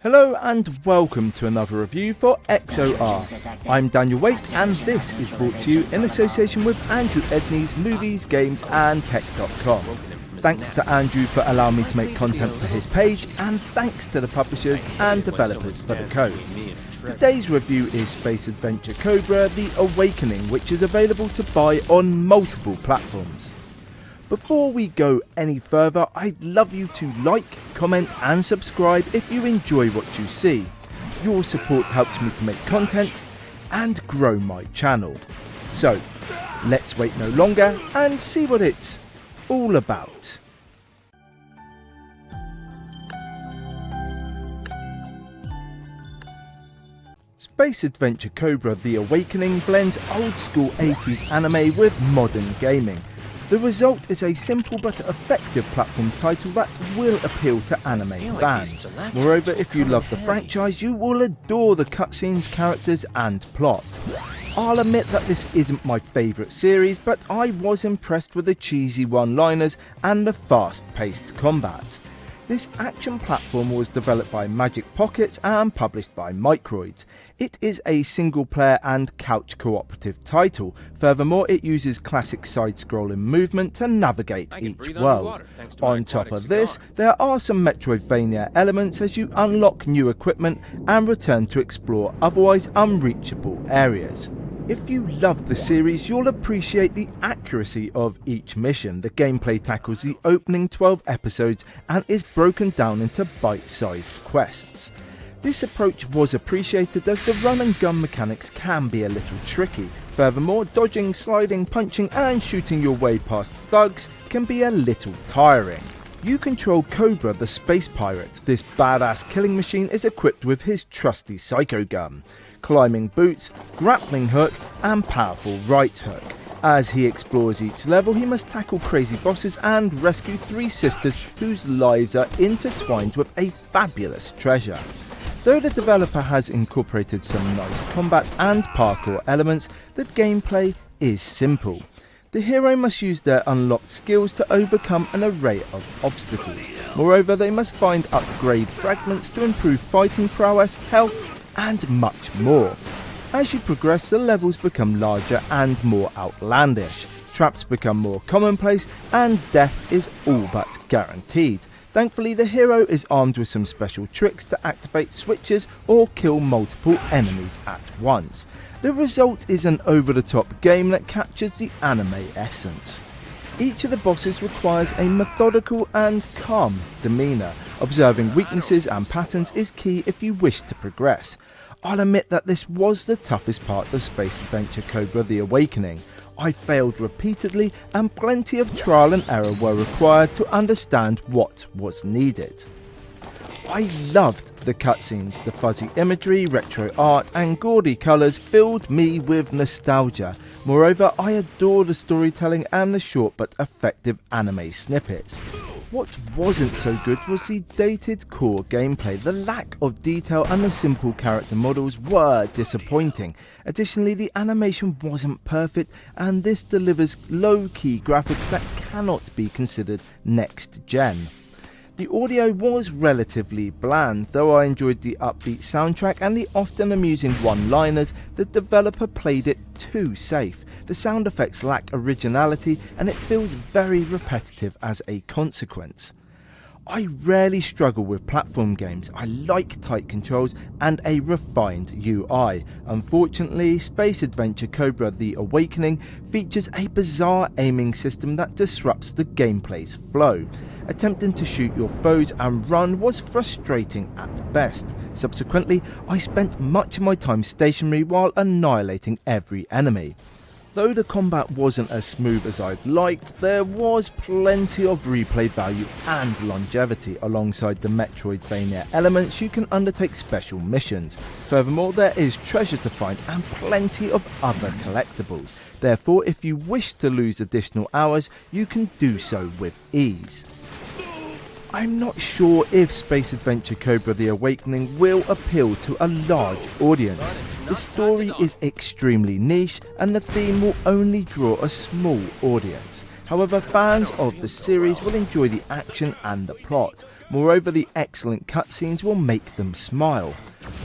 Hello and welcome to another review for XOR. I'm Daniel Waite and this is brought to you in association with Andrew Edney's Movies, Games and Tech.com. Thanks to Andrew for allowing me to make content for his page, and thanks to the publishers and developers for the code. Today's review is Space Adventure Cobra The Awakening, which is available to buy on multiple platforms. Before we go any further, I'd love you to like, comment and subscribe if you enjoy what you see. Your support helps me to make content and grow my channel. So, let's wait no longer and see what it's all about. Space Adventure Cobra The Awakening blends old school 80s anime with modern gaming. The result is a simple but effective platform title that will appeal to anime fans. Moreover, if you love the franchise, you will adore the cutscenes, characters and plot. I'll admit that this isn't my favourite series, but I was impressed with the cheesy one-liners and the fast-paced combat. This action platform was developed by Magic Pocket and published by Microids. It is a single player and couch cooperative title. Furthermore, it uses classic side-scrolling movement to navigate each world. On top of this, there are some Metroidvania elements as you unlock new equipment and return to explore otherwise unreachable areas. If you love the series, you'll appreciate the accuracy of each mission. The gameplay tackles the opening 12 episodes and is broken down into bite-sized quests. This approach was appreciated as the run and gun mechanics can be a little tricky. Furthermore, dodging, sliding, punching and shooting your way past thugs can be a little tiring. You control Cobra the space pirate. This badass killing machine is equipped with his trusty Psychogun, climbing boots, grappling hook and powerful right hook. As he explores each level, he must tackle crazy bosses and rescue three sisters whose lives are intertwined with a fabulous treasure. Though the developer has incorporated some nice combat and parkour elements, the gameplay is simple. The hero must use their unlocked skills to overcome an array of obstacles. Moreover, they must find upgrade fragments to improve fighting prowess, health and much more. As you progress, the levels become larger and more outlandish. Traps become more commonplace and death is all but guaranteed. Thankfully, the hero is armed with some special tricks to activate switches or kill multiple enemies at once. The result is an over-the-top game that captures the anime essence. Each of the bosses requires a methodical and calm demeanour. Observing weaknesses and patterns is key if you wish to progress. I'll admit that this was the toughest part of Space Adventure Cobra The Awakening. I failed repeatedly and plenty of trial and error were required to understand what was needed. I loved the cutscenes. The fuzzy imagery, retro art and gaudy colours filled me with nostalgia. Moreover, I adore the storytelling and the short but effective anime snippets. What wasn't so good was the dated core gameplay. The lack of detail and the simple character models were disappointing. Additionally, the animation wasn't perfect and this delivers low-key graphics that cannot be considered next gen. The audio was relatively bland. Though I enjoyed the upbeat soundtrack and the often amusing one-liners, the developer played it too safe. The sound effects lack originality and it feels very repetitive as a consequence. I rarely struggle with platform games. I like tight controls and a refined UI. Unfortunately, Space Adventure Cobra The Awakening features a bizarre aiming system that disrupts the gameplay's flow. Attempting to shoot your foes and run was frustrating at best. Subsequently, I spent much of my time stationary while annihilating every enemy. Though the combat wasn't as smooth as I'd liked, there was plenty of replay value and longevity. Alongside the Metroidvania elements, you can undertake special missions. Furthermore, there is treasure to find and plenty of other collectibles. Therefore, if you wish to lose additional hours, you can do so with ease. I'm not sure if Space Adventure Cobra The Awakening will appeal to a large audience. The story is extremely niche and the theme will only draw a small audience. However, fans of the series will enjoy the action and the plot. Moreover, the excellent cutscenes will make them smile.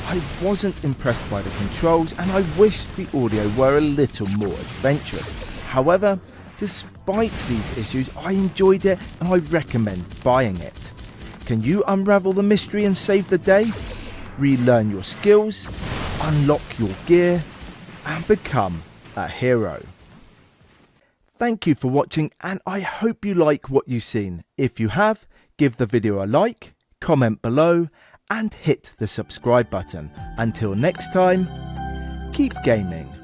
I wasn't impressed by the controls and I wished the audio were a little more adventurous. However, despite these issues, I enjoyed it and I recommend buying it. Can you unravel the mystery and save the day? Relearn your skills, unlock your gear, and become a hero. Thank you for watching and I hope you like what you've seen. If you have, give the video a like, comment below, and hit the subscribe button. Until next time, keep gaming.